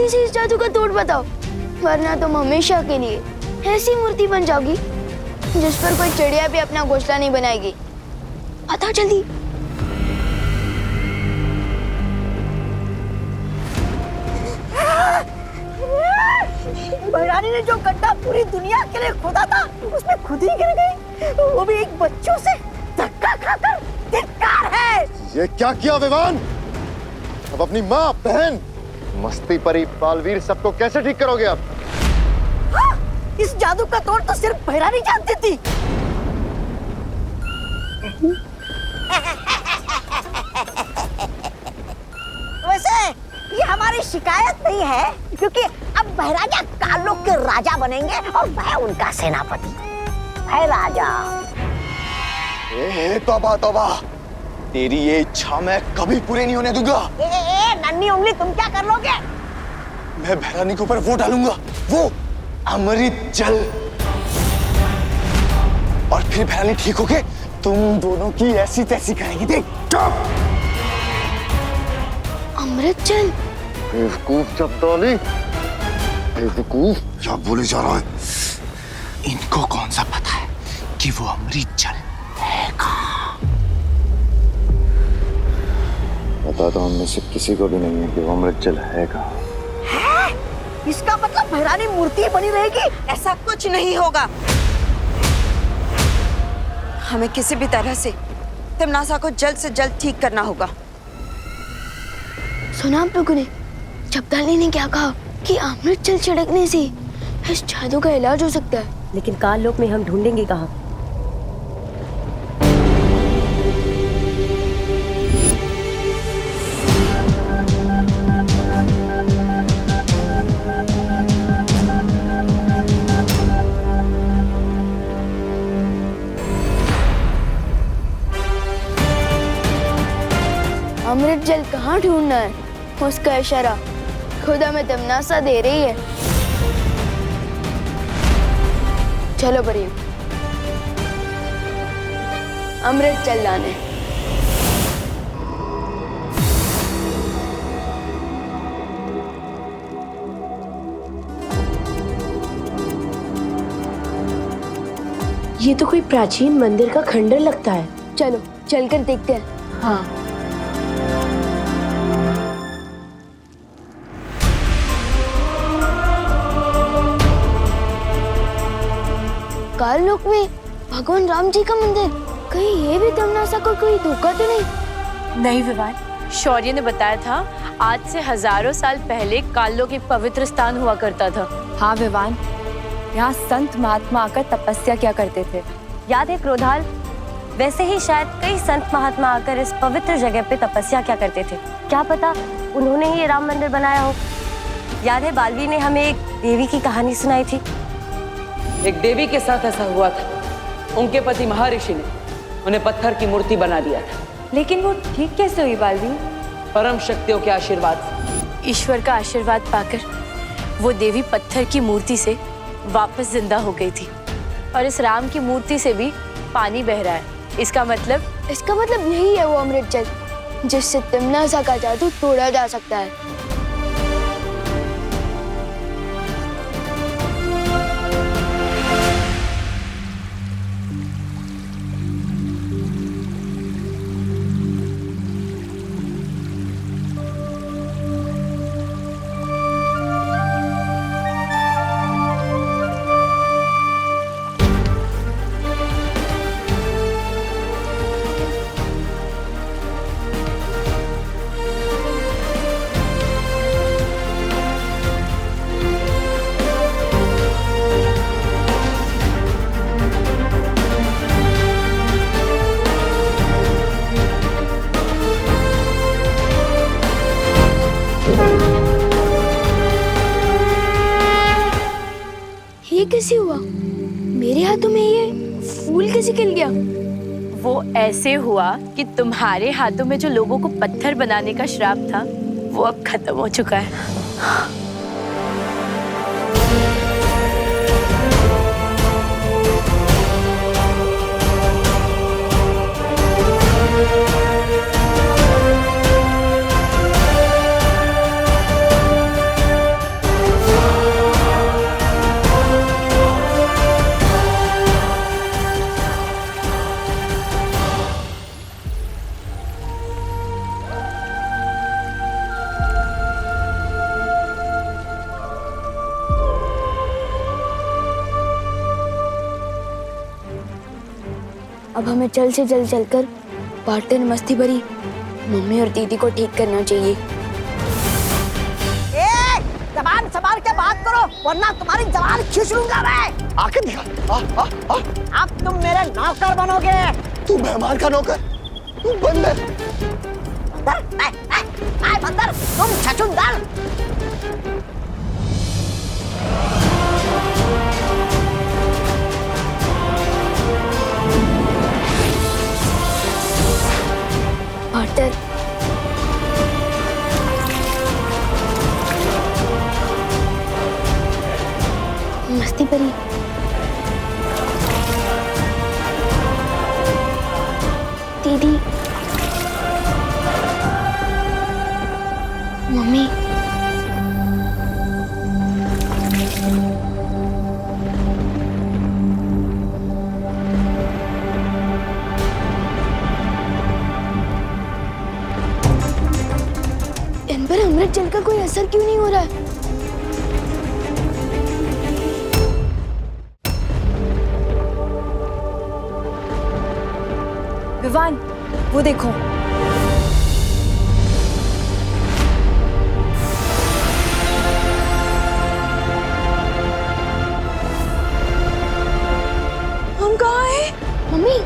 जल्दी से इस जादू का तोड़ बताओ, वरना तुम हमेशा के लिए ऐसी मूर्ति बन जाओगी जिस पर कोई चिड़िया भी अपना घोंसला नहीं बनाएगी। बताओ जल्दी। भैरानी ने जो गड्ढा पूरी दुनिया के लिए खोदा था उसमें खुद ही गिर गई, वो भी एक बच्चों से धक्का खाकर। धिक्कार है। ये क्या किया विवान? अब अपनी माँ, बहन, मस्ती परी, बालवीर सबको कैसे ठीक करोगे आप? हाँ, इस जादू का तोड़ तो सिर्फ भैरानी जानती थी। वैसे ये हमारी शिकायत नहीं है, क्योंकि अब भैराजा कालों के राजा बनेंगे और मैं उनका सेनापति। भैराजा। तौबा तौबा, तेरी ये इच्छा मैं कभी पूरी नहीं होने दूंगा। नन्ही उंगली, तुम क्या कर लोगे? मैं भैरानी के ऊपर वो डालूंगा, वो अमृत जल, और फिर भैरानी ठीक होके तुम दोनों की ऐसी तैसी करेगी। देख। अमृत जल? बेवकूफ चपदौली, बेवकूफ। क्या बोले जा रहा है? इनको कौन सा पता है कि वो अमृत जल है कहाँ? पता तो हम में से किसी को भी नहीं है कि वो अमृत जल है कहाँ। इसका मतलब भैरानी मूर्ति बनी रहेगी? ऐसा कुछ नहीं होगा। हमें किसी भी तरह से तिमनासा को जल्द से जल्द ठीक करना होगा। सुना आप लोगों ने? चपदाली ने क्या कहा कि अमृत जल छिड़कने से इस जादू का इलाज हो सकता है। लेकिन काल लोक में हम ढूंढेंगे कहाँ? अमृत जल कहाँ ढूंढना है, उसका इशारा खुदा में तिमनासा दे रही है। चलो परियों, अमृत जल लाने। ये तो कोई प्राचीन मंदिर का खंडर लगता है। चलो चलकर देखते हैं। हाँ। काल लोक में भगवान राम जी का मंदिर, कहीं ये भी तिमनासा को कोई धोखा तो नहीं? नहीं विवान, शौर्य ने बताया था आज से हजारों साल पहले काललोक एक पवित्र स्थान हुआ करता था। हाँ विवान, यहाँ संत महात्मा आकर तपस्या किया करते थे। याद है क्रोधाल? वैसे ही शायद कई संत महात्मा आकर इस पवित्र जगह पे तपस्या किया करते थे। क्या पता उन्होंने ही ये राम मंदिर बनाया हो। याद है बालवीर ने हमें एक देवी की कहानी सुनाई थी। एक देवी के साथ ऐसा हुआ था। उनके पति महर्षि ने उन्हें पत्थर की मूर्ति बना दिया था। लेकिन वो ठीक कैसे हुई बालवीर? परम शक्तियों के आशीर्वाद से। ईश्वर का आशीर्वाद पाकर वो देवी पत्थर की मूर्ति से वापस जिंदा हो गई थी, और इस राम की मूर्ति से भी पानी बह रहा है। इसका मतलब यही है वो अमृत जल जिससे तिमनासा का जादू तोड़ा जा सकता है। ये कैसे हुआ? मेरे हाथों में ये फूल कैसे खिल गया? वो ऐसे हुआ कि तुम्हारे हाथों में जो लोगों को पत्थर बनाने का श्राप था वो अब खत्म हो चुका है। अब हमें जल्द से जल्द चलकर पार्टनर मस्ती भरी मम्मी और दीदी को ठीक करना चाहिए। जबान संभाल के बात करो वरना तुम्हारी जबान खींच लूंगा मैं। आके दिखा। अब तुम मेरे नौकर बनोगे। तू मेहमान का नौकर, तू बंदर। बंदर तुम छछूंदर। पार्टनर मस्ती परी, दीदी, मम्मी, इन पर अमृत जल का कोई असर क्यों नहीं हो रहा है? विवान, वो देखो। हम कहाँ हैं? मम्मी,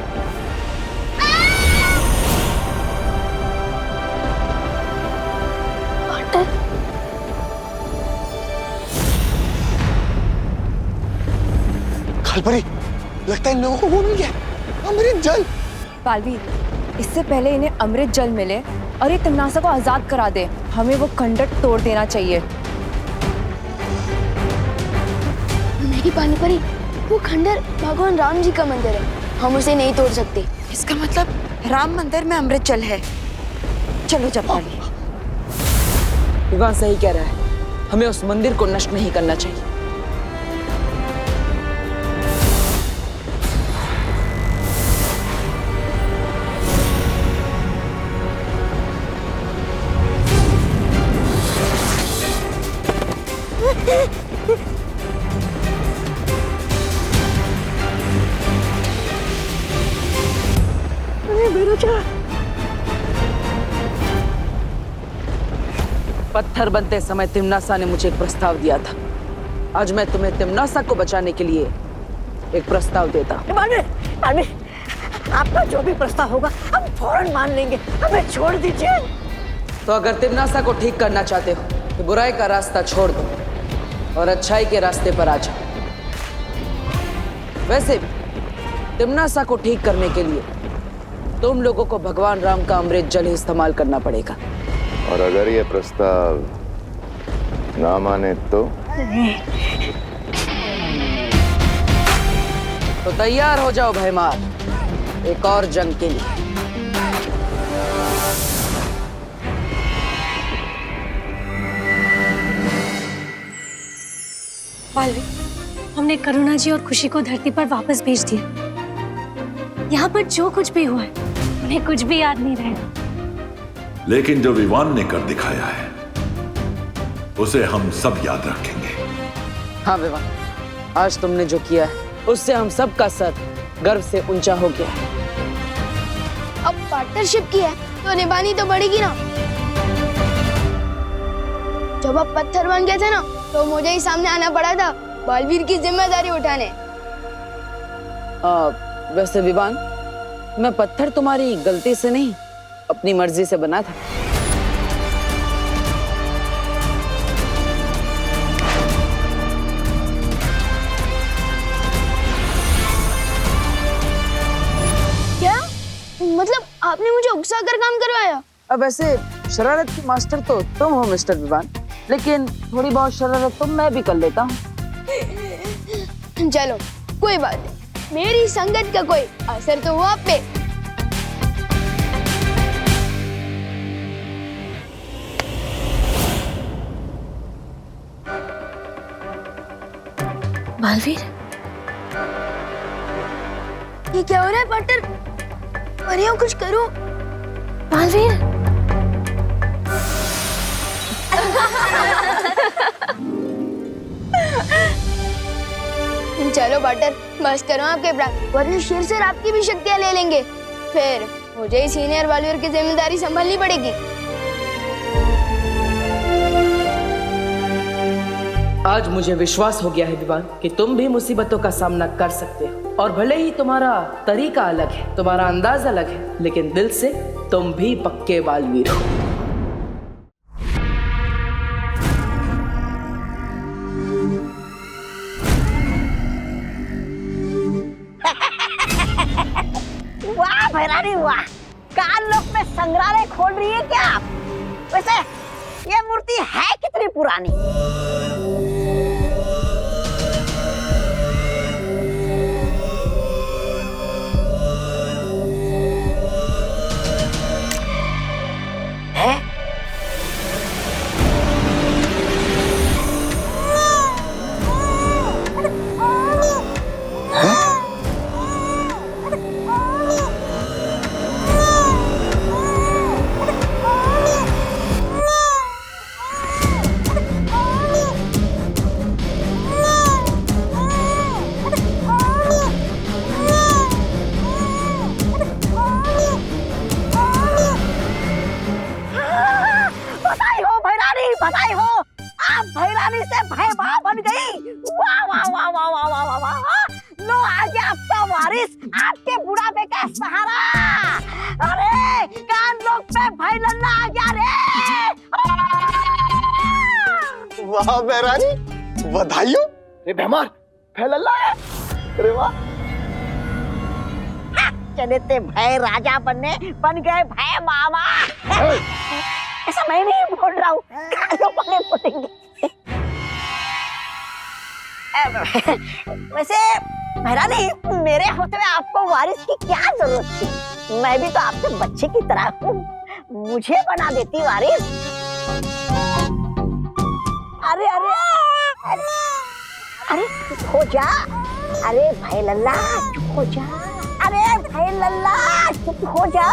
पार्टनर, खालपरी, लगता है इन लोगों को वो मिल गया अमृत जल। बालवीर, इससे पहले इन्हें अमृत जल मिले और ये तिमनासा को आजाद करा दे, हमें वो खंडर तोड़ देना चाहिए। नहीं पानी परी, वो खंडर भगवान राम जी का मंदिर है, हम उसे नहीं तोड़ सकते। इसका मतलब राम मंदिर में अमृत जल है। चलो जपाली। विवान सही कह रहा है, हमें उस मंदिर को नष्ट नहीं करना चाहिए। पत्थर बनते समय तिमनासा ने मुझे एक प्रस्ताव दिया था। आज मैं तुम्हें तिमनासा को बचाने के लिए एक प्रस्ताव देता हूँ। आपका जो भी प्रस्ताव होगा हम फौरन मान लेंगे, हमें छोड़ दीजिए। तो अगर तिमनासा को ठीक करना चाहते हो तो बुराई का रास्ता छोड़ दो और अच्छाई के रास्ते पर आ जाओ। वैसे भी तिमनासा को ठीक करने के लिए तुम लोगों को भगवान राम का अमृत जल ही इस्तेमाल करना पड़ेगा। और अगर ये प्रस्ताव ना माने तो तैयार हो जाओ भयमार, एक और जंग के लिए। बालवीर, हमने करुणा जी और खुशी को धरती पर वापस भेज दिया। यहाँ पर जो कुछ भी हुआ है उन्हें कुछ भी याद नहीं रहेगा। लेकिन जो विवान ने कर दिखाया है उसे हम सब याद रखेंगे। हाँ विवान, आज तुमने जो किया है उससे हम सब का सर गर्व से ऊंचा हो गया है। अब पार्टनरशिप की है तो निभानी तो पड़ेगी ना। जब आप पत्थर बन गए थे ना तो मुझे ही सामने आना पड़ा था बालवीर की जिम्मेदारी उठाने। वैसे विवान, मैं पत्थर तुम्हारी गलती से नहीं अपनी मर्जी से बना था। क्या मतलब आपने मुझे उकसा कर काम करवाया? अब वैसे शरारत की मास्टर तो तुम हो मिस्टर विवान, लेकिन थोड़ी बहुत शरारत तो मैं भी कर लेता हूँ। चलो कोई बात नहीं, मेरी संगत का कोई असर तो हुआ आप पे। बालवीर, ये क्या हो रहा है पार्टनर? परियों कुछ करो। बालवीर, चलो बटर, बस करो आपके प्राण, वरना शेर सर आपकी भी शक्तियां ले लेंगे। फिर मुझे ही सीनियर बालवीर की जिम्मेदारी संभालनी पड़ेगी। आज मुझे विश्वास हो गया है विवान कि तुम भी मुसीबतों का सामना कर सकते हो, और भले ही तुम्हारा तरीका अलग है, तुम्हारा अंदाज अलग है, लेकिन दिल से तुम भी पक्के बालवीर हो। वाह भैरानी वाह, काललोक में संग्रहालय खोल रही है क्या आप? वैसे ये मूर्ति है कितनी पुरानी? है? बधाई हो, आप भैरानी से भयभा बन गई। वाह वाह वाह वाह वाह वाह वाह वाह। लो आ गया आपका वारिस, आपके बुढ़ापे का सहारा। अरे कानलोक पे भाई लल्ला आ गया रे। वाह भैरानी, बधाई हो। रे बेमार, भाई लल्ला है। अरे वाह। चले थे भय राजा बनने, बन गए भय मामा। ऐसा मैं नहीं बोल रहा हूँ, कानों वाले बोलेंगे। वैसे भैरानी, मेरे होते हुए आपको वारिस की क्या जरूरत थी? मैं भी तो आपके बच्चे की तरह हूँ, मुझे बना देती वारिस। अरे अरे अरे अरे चुप हो जा। अरे भाई लल्ला चुप हो जा। अरे भाई लल्ला चुप हो जा।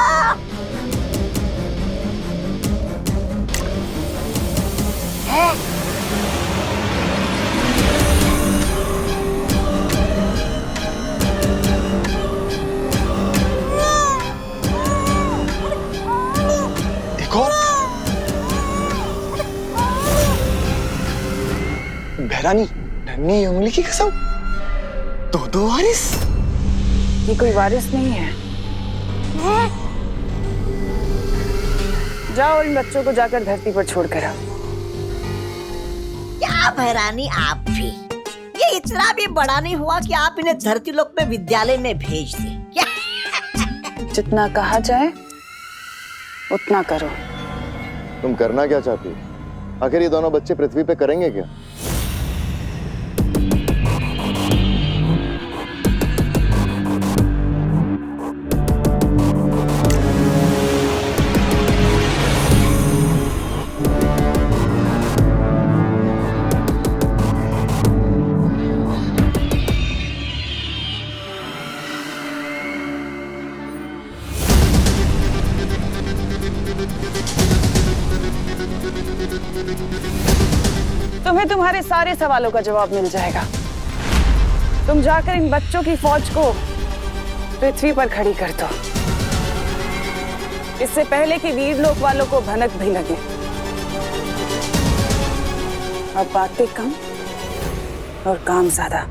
है? एक और। भैरानी, नन्ही उंगली की कसम, दो वारिस। ये कोई वारिस नहीं है। जाओ इन बच्चों को जाकर धरती पर छोड़कर आओ। क्या भैरानी आप भी, ये इतना भी बड़ा नहीं हुआ कि आप इन्हें धरती लोक में विद्यालय में भेज दें क्या? जितना कहा जाए उतना करो। तुम करना क्या चाहती हो? आखिर ये दोनों बच्चे पृथ्वी पे करेंगे क्या? तुम्हें तुम्हारे सारे सवालों का जवाब मिल जाएगा। तुम जाकर इन बच्चों की फौज को पृथ्वी पर खड़ी कर दो, इससे पहले कि वीरलोक वालों को भनक भी लगे। अब बातें कम और काम ज्यादा।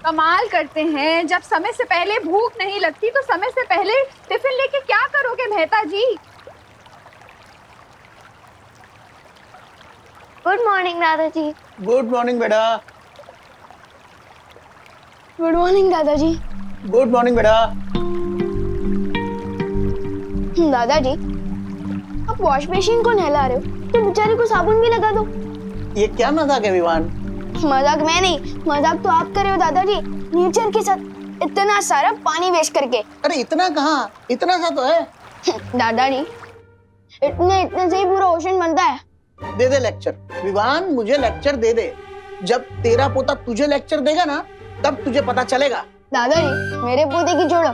कमाल करते हैं, जब समय से पहले भूख नहीं लगती तो समय से पहले टिफिन लेके क्या करोगे मेहता जी? गुड मॉर्निंग दादाजी। गुड मॉर्निंग बेटा। गुड मॉर्निंग दादाजी। गुड मॉर्निंग बेटा। दादाजी, आप वॉश मशीन को नहला रहे हो तो बेचारे को साबुन भी लगा दो। ये क्या मजाक है विवान? मजाक मैं नहीं, मजाक तो आप कर रहे हो दादाजी, नेचर के साथ इतना सारा पानी वेस्ट करके। अरे इतना कहाँ, इतना सा तो है। दादाजी, इतने से ही पूरा ओशन बनता है। दे दे लेक्चर विवान, मुझे लेक्चर दे दे। जब तेरा पोता तुझे लेक्चर देगा ना, तब तुझे पता चलेगा। दादाजी, मेरे पोते की छोड़ो,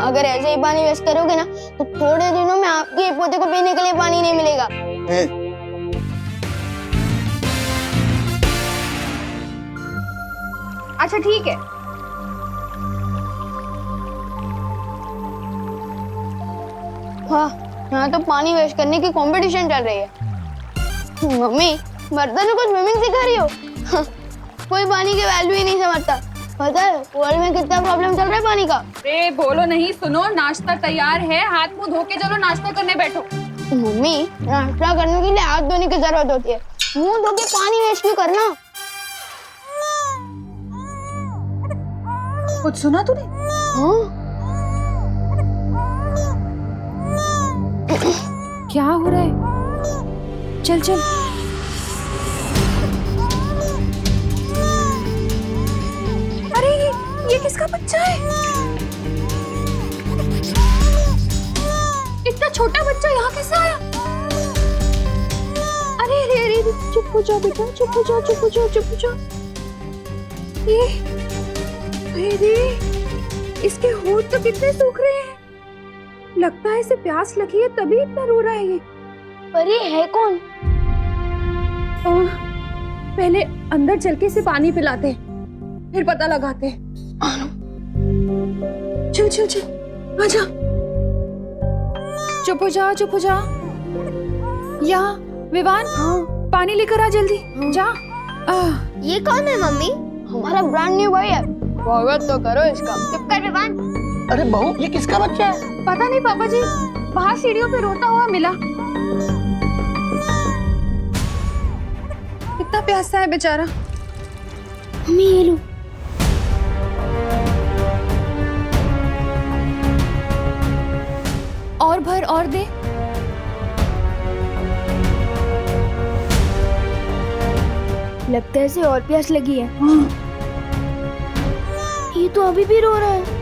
अगर ऐसे ही पानी वेस्ट करोगे ना तो थोड़े दिनों में आपके पोते को पीने के लिए पानी नहीं मिलेगा। अच्छा ठीक है। वाह, यहाँ तो पानी वेस्ट करने की कंपटीशन चल रही है। मम्मी, बर्तन को स्विमिंग सिखा रही हो? कोई पानी के वैल्यू ही नहीं समझता। पता है वर्ल्ड में कितना प्रॉब्लम चल रहा है पानी का? ए बोलो नहीं, सुनो, नाश्ता तैयार है, हाथ मुंह धो के चलो नाश्ता करने बैठो। मम्मी, नाश्ता करने के लिए हाथ धोने की जरूरत होती है, मुंह धो के पानी वेस्ट क्यों करना? कुछ सुना तूने? हाँ? क्या हो रहा है? चल चल। अरे ये किसका बच्चा है? इतना छोटा बच्चा यहाँ कैसे आया? अरे अरे अरे, चुप हो जा बेटा, चुप हो जा, चुप हो जा, चुप हो जा। ये अरे इसके होंठ तो कितने सूख रहे हैं। लगता है इसे प्यास लगी है तभी इतना रो रहा है ये। पर ये है कौन? पहले अंदर चल के इसे पानी पिलाते फिर पता लगाते। चल चल चल आजा। चुप हो जा, चुप हो जा। यहाँ विवान, पानी लेकर आ जल्दी। जा। ये कौन है मम्मी? हमारा ब्रांड न्यू बॉय है। स्वागत तो करो इसका। चुप कर विवान। अरे बहू, ये किसका बच्चा है? पता नहीं पापा जी, बाहर सीढ़ियों पे रोता हुआ मिला। कितना प्यासा है बेचारा। मम्मी ये लो। और भर और दे। लगता है इसे और प्यास लगी है। ये तो अभी भी रो रहा है।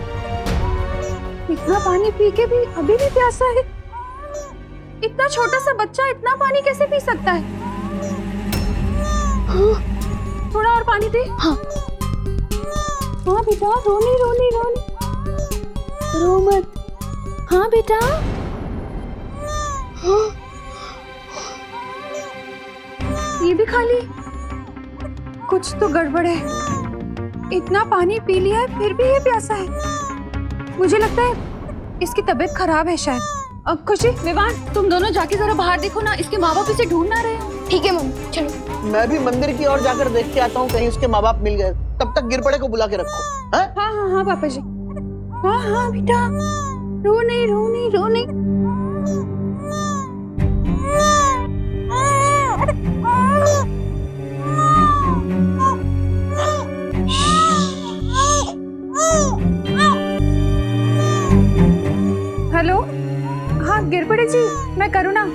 इतना पानी पी के भी अभी भी प्यासा है। इतना छोटा सा बच्चा इतना पानी कैसे पी सकता है? थोड़ा और पानी दे। हाँ बेटा, रोनी रोनी रोनी, रो मत। हाँ बेटा। ये भी खाली, कुछ तो गड़बड़ है। इतना पानी पी लिया है फिर भी ये प्यासा है। मुझे लगता है इसकी तबीयत खराब है शायद। अब खुशी, विवान, तुम दोनों जाके जरा बाहर देखो ना, इसके माँ बाप इसे ढूंढ ना रहे हैं। ठीक है मम्मी, चलो। मैं भी मंदिर की ओर जाकर देख के आता हूँ, कहीं उसके माँ बाप मिल गए। तब तक गिरपड़े को बुला के रखो। हाँ हाँ हाँ पापा जी। हाँ बेटा, रो नहीं रो नहीं रो नहीं। हेलो, हाँ गिरपड़े जी, मैं करुणा।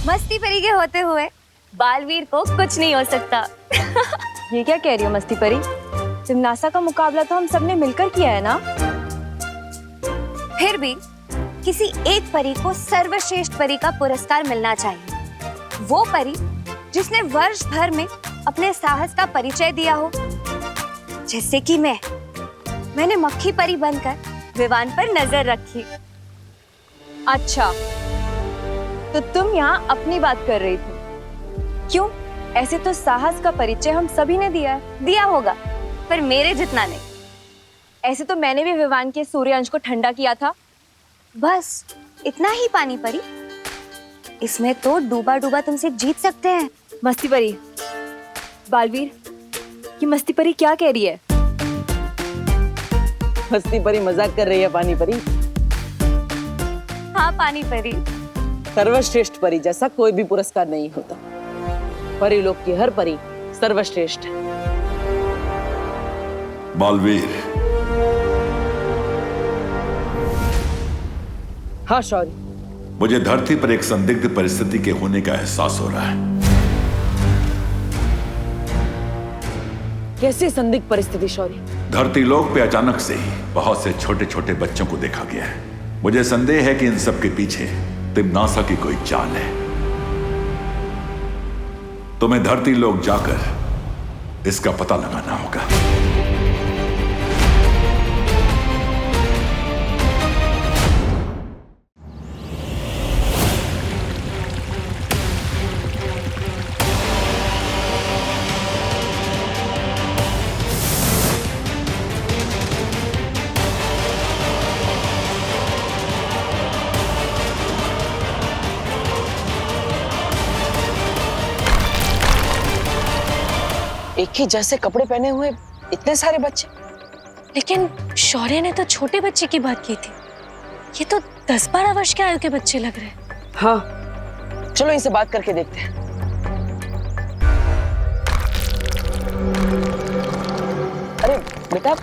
मस्ती परी के होते हुए बालवीर को कुछ नहीं हो सकता। ये क्या कह रही हो मस्ती परी? जिम्नासा का मुकाबला तो हम सबने मिलकर किया है ना। फिर भी किसी एक परी को सर्वश्रेष्ठ परी का पुरस्कार मिलना चाहिए। वो परी जिसने वर्ष भर में अपने साहस का परिचय दिया हो, जैसे कि मैंने मक्खी परी बनकर विवान पर नजर रखी। अच्छा, तो तुम यहाँ अपनी बात कर रही थी। क्यों? ऐसे तो साहस का परिचय हम सभी ने दिया होगा, पर मेरे जितना नहीं। ऐसे तो मैंने भी विवान के सूर्यांश को ठंडा किया था। बस इतना ही पानी परी, इसमें तो डूबा डूबा तुमसे जीत सकते हैं। मस्ती परी, बालवीर, ये मस्ती परी क्या कह रही है? मस्ती परी मजाक कर रही है पानी परी। हाँ पानी परी, सर्वश्रेष्ठ परी जैसा कोई भी पुरस्कार नहीं होता। परी लोग की हर परी सर्वश्रेष्ठ है। बालवीर, हाँ शौर्य, मुझे धरती पर एक संदिग्ध परिस्थिति के होने का एहसास हो रहा है। कैसी संदिग्ध परिस्थिति शौर्य? धरती लोक पे अचानक से ही बहुत से छोटे छोटे बच्चों को देखा गया है। मुझे संदेह है कि इन सब के पीछे तिम्नासा की कोई चाल है। तुम्हें धरती लोक जाकर इसका पता लगाना होगा। एक ही जैसे कपड़े पहने हुए इतने सारे बच्चे। लेकिन शौर्य ने तो छोटे बच्चे की बात की थी, ये तो 10-12 वर्ष के आयु के बच्चे लग रहे हैं। हाँ, चलो इनसे बात करके देखते हैं। अरे बेटा,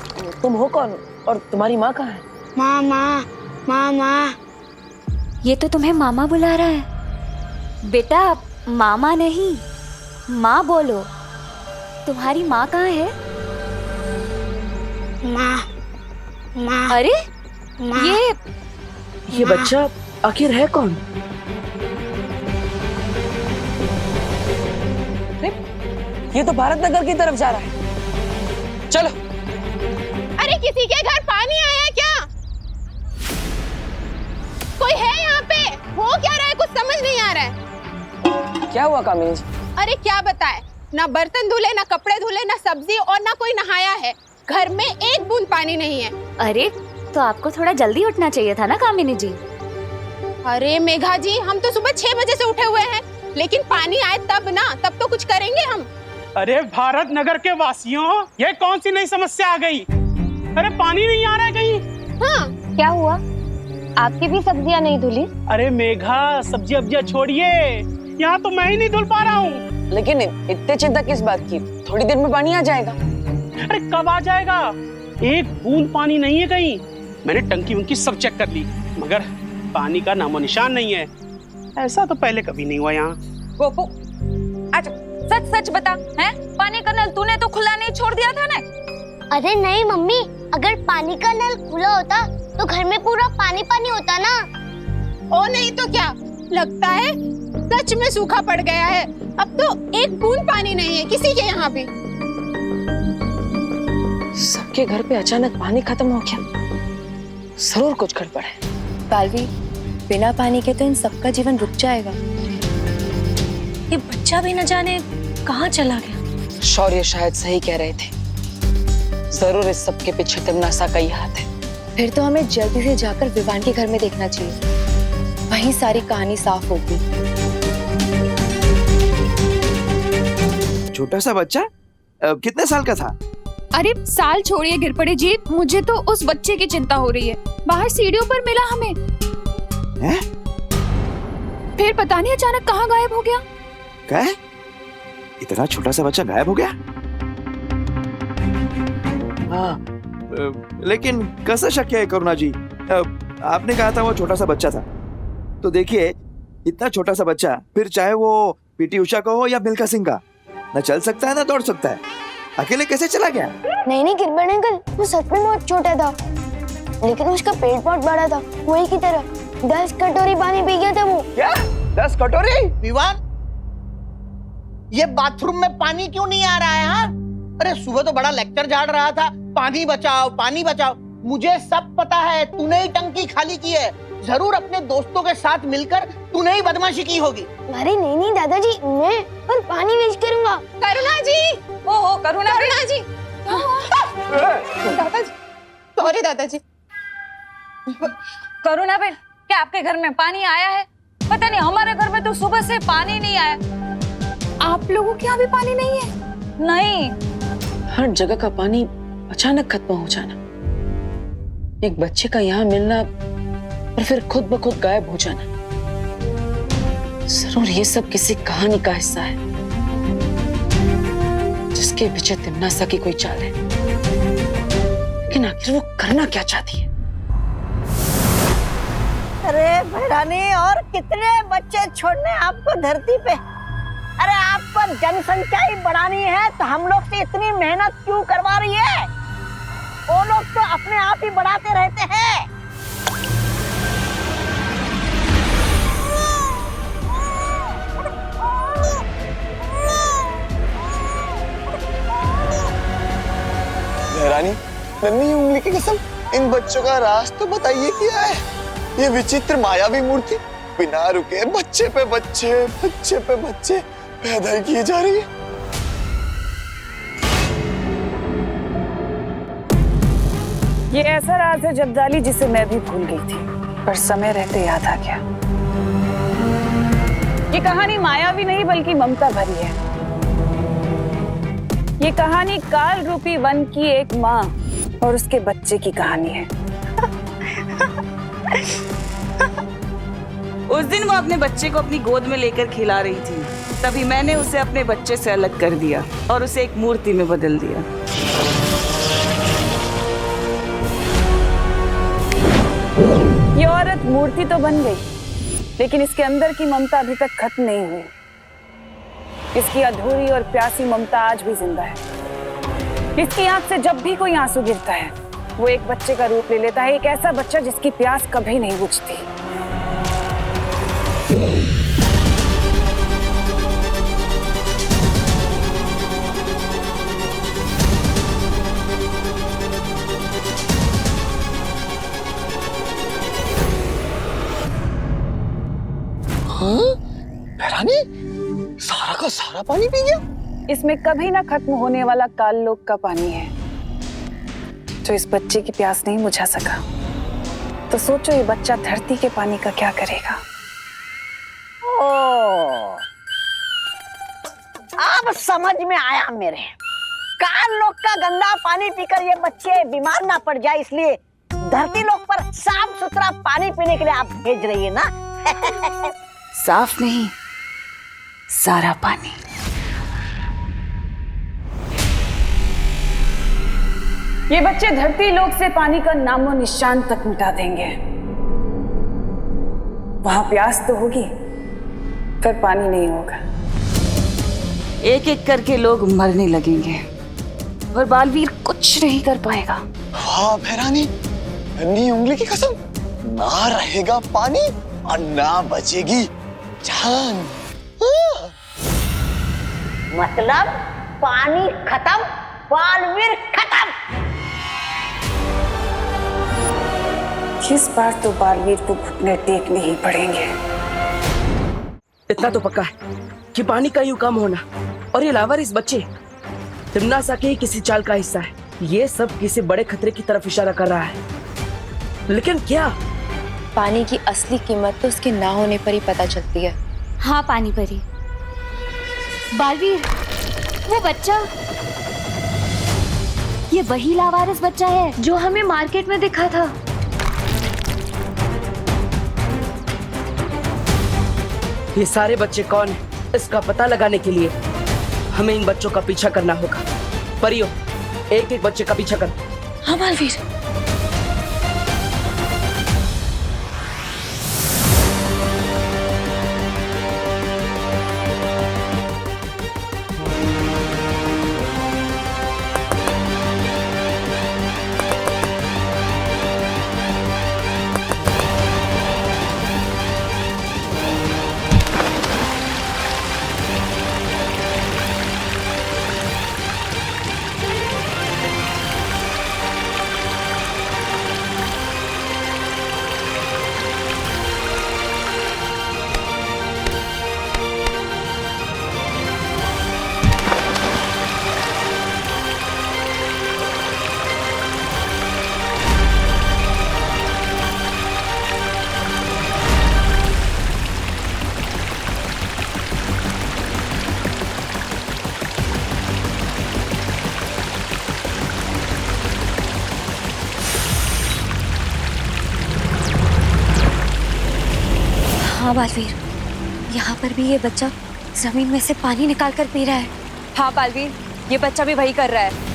तुम हो कौन और तुम्हारी माँ कहाँ है? मामा, मामा। ये तो तुम्हें मामा बुला रहा है। बेटा मामा नहीं, माँ बोलो। तुम्हारी माँ कहाँ है? माँ, माँ। अरे माँ। ये बच्चा आखिर है कौन? अरे ये तो भारत नगर की तरफ जा रहा है। चलो। अरे किसी के घर पानी आया है क्या? कोई है यहाँ पे? हो क्या रहा है? कुछ समझ नहीं आ रहा है। क्या हुआ कामिनी जी? अरे क्या बताए, ना बर्तन धुले, ना कपड़े धुले, ना सब्जी और ना कोई नहाया है। घर में एक बूंद पानी नहीं है। अरे तो आपको थोड़ा जल्दी उठना चाहिए था ना कामिनी जी। अरे मेघा जी, हम तो सुबह 6 बजे से उठे हुए हैं, लेकिन पानी आए तब ना, तब तो कुछ करेंगे हम। अरे भारत नगर के वासियों, ये कौन सी नई समस्या आ गई? अरे पानी नहीं आ रहा है कहीं। हाँ, क्या हुआ? आपकी भी सब्जियां नहीं धुली? अरे मेघा, सब्जी अब्जियां छोड़िए, यहाँ तो मैं ही नहीं धुल पा रहा हूँ। लेकिन इतने चिंता किस बात की? थोड़ी देर में पानी आ जाएगा। अरे कब आ जाएगा? एक बूंद पानी नहीं है कहीं। मैंने टंकी उनकी सब चेक कर ली, मगर पानी का नामो निशान नहीं है। ऐसा तो पहले कभी नहीं हुआ यहाँ। गोपू, अच्छा सच सच बता, हैं? पानी का नल तूने तो खुला नहीं छोड़ दिया था ना? अरे नहीं मम्मी, अगर पानी का नल खुला होता तो घर में पूरा पानी पानी होता ना। ओ नहीं तो क्या, लगता है सच में सूखा पड़ गया है। अब तो एक बूंद पानी नहीं है किसी के यहाँ भी। सबके घर पे अचानक पानी खत्म हो गया, जरूर कुछ गड़बड़ है। बालवी, बिना पानी के तो इन सबका जीवन रुक जाएगा। ये बच्चा भी न जाने कहाँ चला गया। शौर्य शायद सही कह रहे थे, जरूर इस सब के पीछे तिम्नासा का ही हाथ है। फिर तो हमें जल्दी से जाकर विवान के घर में देखना चाहिए, वहीं सारी कहानी साफ होगी। छोटा सा बच्चा कितने साल का था? अरे साल छोड़िए गिरपड़े जी, मुझे तो उस बच्चे की चिंता हो रही है। बाहर सीढ़ियों पर मिला हमें। हैं? फिर पता नहीं अचानक कहाँ गायब हो गया। क्या है? इतना छोटा सा बच्चा गायब हो गया? हाँ, लेकिन कैसे शक है करुणा जी? आपने कहा था वो छोटा सा बच्चा था, तो देखिए इतना छोटा सा बच्चा, फिर चाहे वो पीटी उषा का हो या मिल्खा सिंह का, न चल सकता है न दौड़ सकता है। अकेले कैसे चला गया? नहीं गिरबड़ अंकल, वो सच में बहुत छोटा था, लेकिन उसका पेट बहुत बड़ा था, वही की तरह 10 कटोरी पानी पी गया था वो। क्या? 10 कटोरी? विवान, ये बाथरूम में पानी क्यों नहीं आ रहा है? हाँ, अरे सुबह तो बड़ा लेक्चर झाड़ रहा था, पानी बचाओ पानी बचाओ। मुझे सब पता है, तूने ही टंकी खाली की है। जरूर अपने दोस्तों के साथ मिलकर तूने ही बदमाशी की होगी। अरे नहीं दादाजी, मैं पर पानी वेस्ट करूंगा। करुणा जी, ओहो करुणा जी, दादाजी, सॉरी दादाजी। करुणा बेन, क्या आपके घर में पानी आया है? पता नहीं, हमारे घर में तो सुबह से पानी नहीं आया। आप लोगों के यहाँ भी पानी नहीं है? नहीं। हर जगह का पानी अचानक खत्म हो जाना, एक बच्चे का यहाँ मिलना और फिर खुद ब खुद गायब हो जाना, जरूर ये सब किसी कहानी का हिस्सा है, जिसके पीछे तिम्नासा की कोई चाल है। लेकिन आखिर वो करना क्या चाहती है? अरे भैरानी, और कितने बच्चे छोड़ने आपको धरती पे? अरे आपको जनसंख्या ही बढ़ानी है तो हम लोग से इतनी मेहनत क्यों करवा रही है? वो लोग तो अपने आप ही बढ़ाते रहते हैं। भैरानी, नन्ही उंगली की कसम, इन बच्चों का राज तो बताइए क्या है? ये विचित्र मायावी मूर्ति बिना रुके बच्चे पे बच्चे पैदा किए जा रही है। ये ऐसा राज है जब्दाली जिसे मैं भी भूल गई थी, पर समय रहते याद आ गया। ये कहानी मायावी नहीं बल्कि ममता भरी है। ये कहानी काल रूपी वन की एक माँ और उसके बच्चे की कहानी है। उस दिन वो अपने बच्चे को अपनी गोद में लेकर खिला रही थी, तभी मैंने उसे अपने बच्चे से अलग कर दिया और उसे एक मूर्ति में बदल दिया। ये औरत मूर्ति तो बन गई, लेकिन इसके अंदर की ममता अभी तक खत्म नहीं हुई। इसकी अधूरी और प्यासी ममता आज भी जिंदा है। इसकी आंख से जब भी कोई आंसू गिरता है, वो एक बच्चे का रूप ले लेता है, एक ऐसा बच्चा जिसकी प्यास कभी नहीं बुझती। भैरानी, सारा का सारा पानी पी गया? इसमें कभी ना खत्म होने वाला काललोक का पानी है, जो इस बच्चे की प्यास नहीं बुझा सका। तो सोचो ये बच्चा धरती के पानी का क्या करेगा। ओ, अब समझ में आया मेरे। काल लोक का गंदा पानी पीकर ये बच्चे बीमार ना पड़ जाए, इसलिए धरती लोक पर साफ सुथरा पानी पीने के लिए आप भेज रही है ना? साफ नहीं, सारा पानी। ये बच्चे धरती लोक से पानी का नामो निशान तक मिटा देंगे। वहां प्यास तो होगी, पर पानी नहीं होगा। एक एक करके लोग मरने लगेंगे और बालवीर कुछ नहीं कर पाएगा। वाह भैरानी, नन्ही उंगली की कसम, ना रहेगा पानी और ना बचेगी जान। मतलब पानी खत्म, बालवीर खत्म। इस बार तो बालवीर को घुटने टेकने ही पड़ेंगे। इतना तो पक्का है कि पानी का यूं कम होना और ये लावारिस बच्चे तिम्नासा के ही किसी चाल का हिस्सा है। ये सब किसी बड़े खतरे की तरफ इशारा कर रहा है, लेकिन क्या? पानी की असली कीमत तो उसके ना होने पर ही पता चलती है। हाँ पानी परी, बालवीर, वो बच्चा, ये वही लावारिस बच्चा है जो हमें मार्केट में दिखा था। ये सारे बच्चे कौन हैं? इसका पता लगाने के लिए हमें इन बच्चों का पीछा करना होगा। परियो, एक एक बच्चे का पीछा कर। हाँ बालवीर। हाँ बालवीर, यहाँ पर भी ये बच्चा जमीन में से पानी निकाल कर पी रहा है। हाँ बालवीर, ये बच्चा भी वही कर रहा है।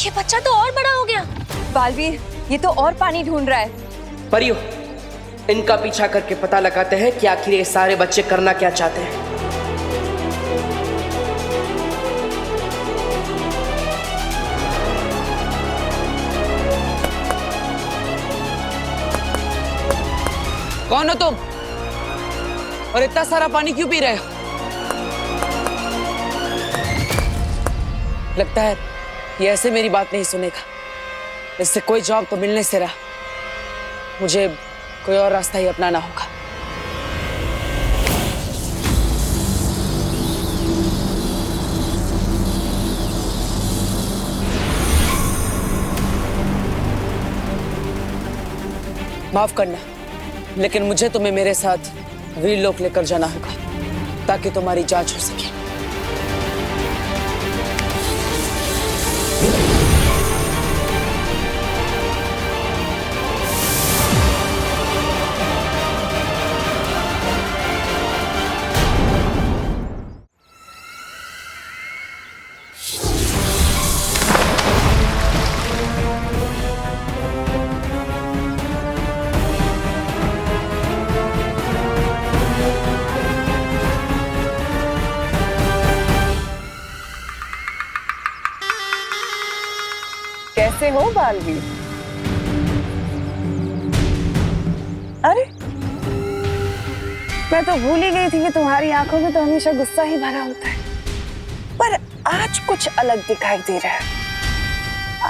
ये बच्चा तो और बड़ा हो गया। बालवीर, ये तो और पानी ढूंढ रहा है। परियो, इनका पीछा करके पता लगाते हैं कि आखिर ये सारे बच्चे करना क्या चाहते हैं। कौन हो तुम और इतना सारा पानी क्यों पी रहे हो? लगता है ये ऐसे मेरी बात नहीं सुनेगा। इससे कोई जवाब तो मिलने से रहा। मुझे कोई और रास्ता ही अपनाना होगा। माफ करना, लेकिन मुझे तुम्हें मेरे साथ वीरलोक लेकर जाना होगा ताकि तुम्हारी जांच हो सके। कैसे हो बालवीर? अरे, मैं तो भूल ही गई थी कि तुम्हारी आंखों में तो हमेशा गुस्सा ही भरा होता है, पर आज कुछ अलग दिखाई दे रहा है।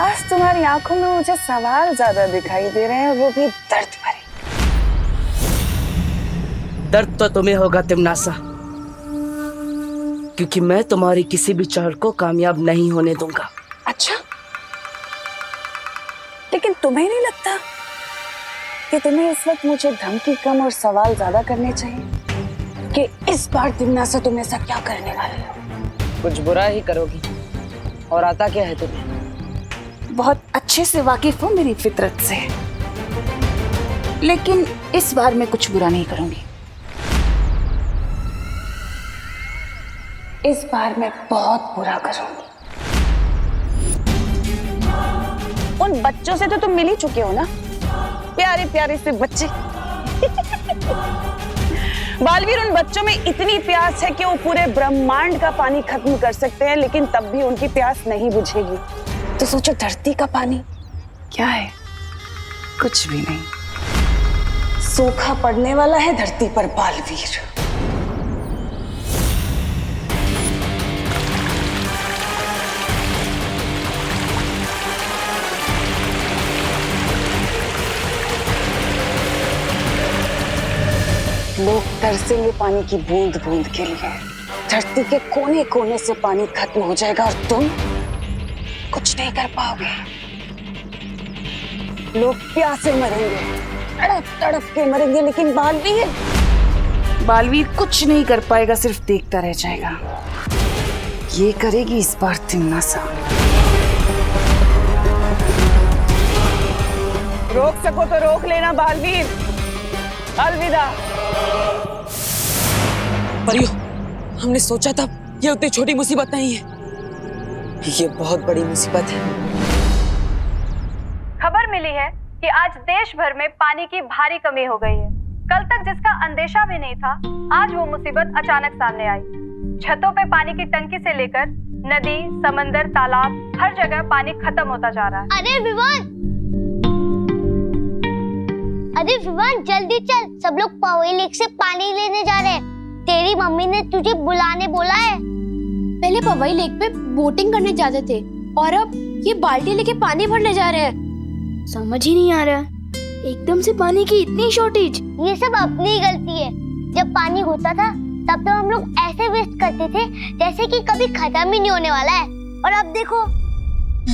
आज तुम्हारी आंखों में मुझे सवाल ज्यादा दिखाई दे रहे हैं, वो भी दर्द भरे। दर्द तो तुम्हें होगा तिमनासा, क्योंकि मैं तुम्हारी किसी भी चाल को कामयाब नहीं होने दूंगा। अच्छा, लेकिन तुम्हें नहीं लगता कि तुम्हें इस वक्त मुझे धमकी कम और सवाल ज्यादा करने चाहिए कि इस बार तिमनासा तुम ऐसा क्या करने वाले हो? कुछ बुरा ही करोगी, और आता क्या है तुम्हें? बहुत अच्छे से वाकिफ हो मेरी फितरत से, लेकिन इस बार मैं कुछ बुरा नहीं करूंगी। इस बार मैं बहुत बुरा करूंगी। उन बच्चों से तो तुम मिल ही चुके हो ना, प्यारे प्यारे से बच्चे। बालवीर, उन बच्चों में इतनी प्यास है कि वो पूरे ब्रह्मांड का पानी खत्म कर सकते हैं, लेकिन तब भी उनकी प्यास नहीं बुझेगी। तो सोचो, धरती का पानी क्या है? कुछ भी नहीं। सूखा पड़ने वाला है धरती पर बालवीर। लोग तरसेंगे पानी की बूंद बूंद के लिए। धरती के कोने कोने से पानी खत्म हो जाएगा और तुम कुछ नहीं कर पाओगे। लोग प्यासे मरेंगे, तड़प तड़प के मरेंगे, लेकिन बालवीर कुछ नहीं कर पाएगा, सिर्फ देखता रह जाएगा। ये करेगी इस बार तिमनासा। रोक सको तो रोक लेना बालवीर। अलविदा। परियो, हमने सोचा था ये उतनी छोटी मुसीबत नहीं है, ये बहुत बड़ी मुसीबत है। खबर मिली है कि आज देश भर में पानी की भारी कमी हो गई है। कल तक जिसका अंदेशा भी नहीं था, आज वो मुसीबत अचानक सामने आई। छतों पे पानी की टंकी से लेकर नदी, समंदर, तालाब, हर जगह पानी खत्म होता जा रहा है। अरे विवान, जल्दी चल, सब लोग पवई लेक से पानी लेने जा रहे हैं। तेरी मम्मी ने तुझे बुलाने बोला है। पहले पवई लेक पे बोटिंग करने जाते थे और अब ये बाल्टी लेके पानी भरने जा रहे हैं। समझ ही नहीं आ रहा, एकदम से पानी की इतनी शॉर्टेज। ये सब अपनी ही गलती है। जब पानी होता था तब तो हम लोग ऐसे वेस्ट करते थे जैसे कि कभी खत्म ही नहीं होने वाला है, और अब देखो।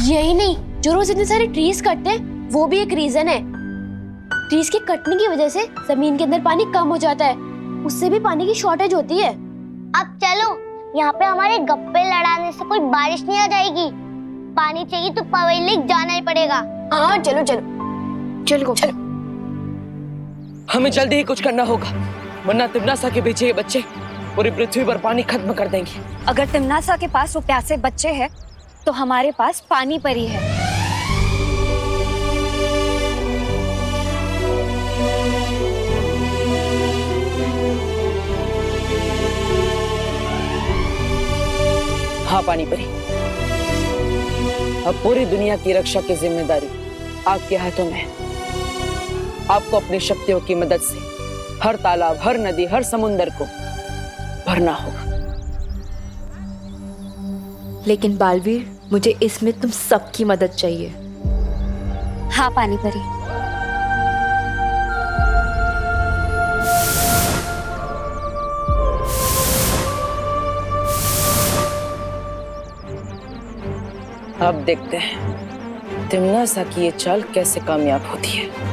यही नहीं, जो रोज इतने सारे ट्रीज कटते हैं वो भी एक रीजन है। ट्रीज के कटने की वजह से जमीन के अंदर पानी कम हो जाता है, उससे भी पानी की शॉर्टेज होती है। अब चलो, यहाँ पे हमारे गप्पे लड़ाने से कोई बारिश नहीं आ जाएगी। पानी चाहिए तो पवई लेक जाना ही पड़ेगा। हाँ चलो चलो चलो चलो। हमें जल्दी ही कुछ करना होगा, वरना तिमनासा के पीछे ये बच्चे पूरी पृथ्वी पर पानी खत्म कर देंगे। अगर तिमनासा के पास वो प्यासे बच्चे हैं तो हमारे पास पानी परी है। हाँ पानी परी, अब पूरी दुनिया की रक्षा की जिम्मेदारी आपके हाथों में है। आपको अपनी शक्तियों की मदद से हर तालाब, हर नदी, हर समुंदर को भरना होगा। लेकिन बालवीर, मुझे इसमें तुम सबकी मदद चाहिए। हाँ पानी परी। अब देखते हैं तिमनासा की ये चाल कैसे कामयाब होती है।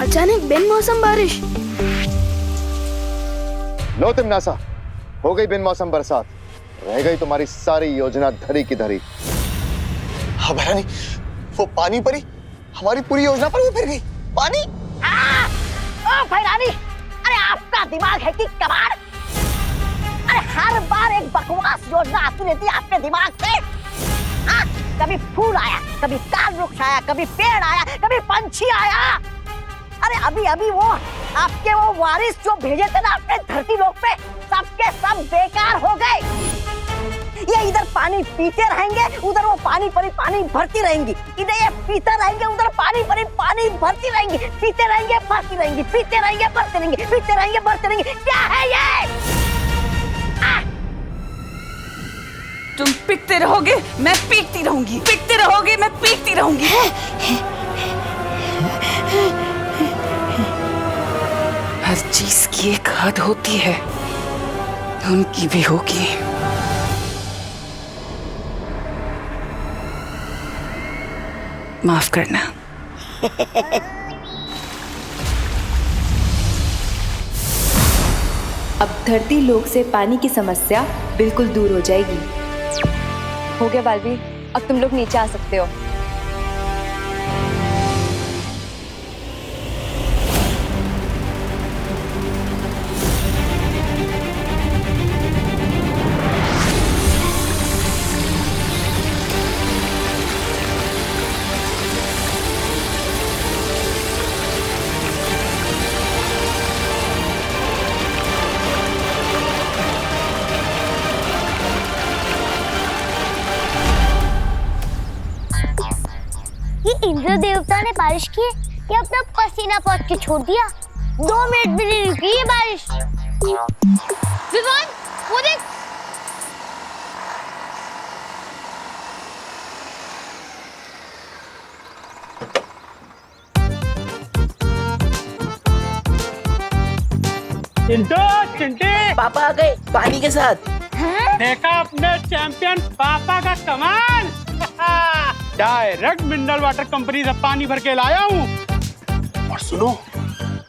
अचानक बिन मौसम बारिश। लो तिमनासा, हो गई बिन मौसम बरसात, रह गई तुम्हारी सारी योजना धरी की धरी। हाँ भैरानी, वो पानी परी हमारी पूरी योजना पर भी फिर गई। पानी ओ भैरानी, अरे आपका दिमाग है कि कबाड़? अरे हर बार एक बकवास योजना आती रहती है आपके दिमाग से। कभी फूल आया, कभी ताल वृक्ष आया, कभी पेड़ आया, कभी पंछी आया। अरे अभी अभी वो आपके वो वारिस जो भेजे थे ना अपने धरती लोक पे, सबके सब बेकार हो गए। ये इधर पानी पीते रहेंगे, उधर वो पानी परी पानी भरती रहेंगी। इधर ये पीते रहेंगे, उधर पानी परी पानी भरती रहेंगी। पीते रहेंगे, भरती रहेंगी, पीते रहेंगे, भरती रहेंगी, पीते रहेंगे, भरती रहेंगी। क्या है ये? तुम पीकते रहोगे, मैं पीकती रहूंगी। पीकते रहोगे, मैं पीकती रहूंगी। हर चीज की एक हद होती है, उनकी भी होगी। माफ करना। अब धरती लोक से पानी की समस्या बिल्कुल दूर हो जाएगी। हो गया बालवीर, अब तुम लोग नीचे आ सकते हो। इंद्र देवता ने बारिश की या अपना पसीना पहुंच के छोड़ दिया। 2 मिनट भी नहीं रुकी ये बारिश। विवान, वो देख। चिंटे पापा आ गए पानी के साथ। देखा अपने चैंपियन पापा का कमाल। डायरेक्ट मिनरल वाटर कंपनी से पानी भर के लाया हूँ। और सुनो,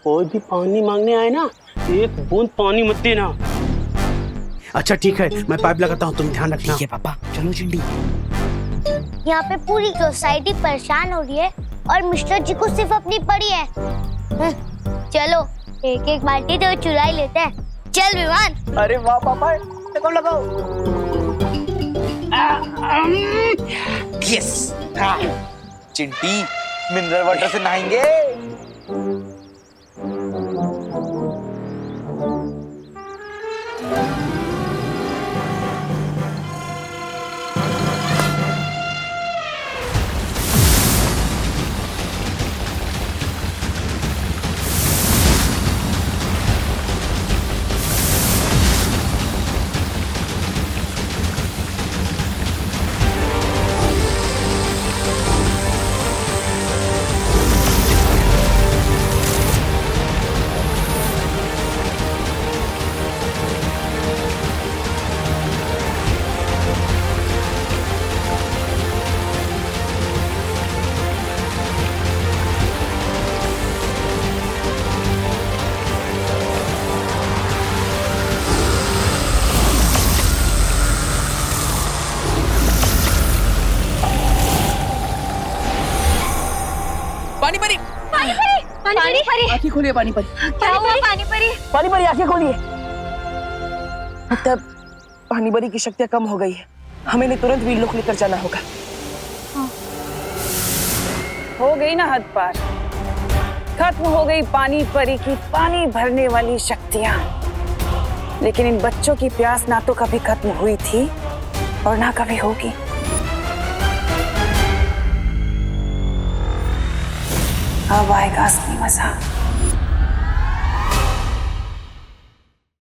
कोई भी पानी मांगने आए ना, एक बूंद पानी मत देना। अच्छा ठीक है, मैं पाइप लगाता हूँ, तुम ध्यान रखना। ठीक है पापा, चलो चिंटी। यहाँ पे पूरी सोसाइटी परेशान हो रही है और मिस्टर जी को सिर्फ अपनी पड़ी है। चलो एक एक बाल्टी तो चुरा ही लेते हैं। चल विमान। अरे वाह पापा, देखो लगाओ। यस। चिंटी मिनरल वाटर से नहाएंगे। पानी परी, पानी परी, पानी परी, आंखें खोलिए पानी परी। क्या हुआ पानी परी? पानी परी आंखें खोलिए। मतलब पानी परी की शक्तियाँ कम हो गई है, हमें इन्हें तुरंत वीरलोक लेकर जाना होगा। हो गई ना हद पार, खत्म हो गई पानी परी की पानी भरने वाली शक्तियां। लेकिन इन बच्चों की प्यास ना तो कभी खत्म हुई थी और ना कभी होगी। अब आएगा असली मजा।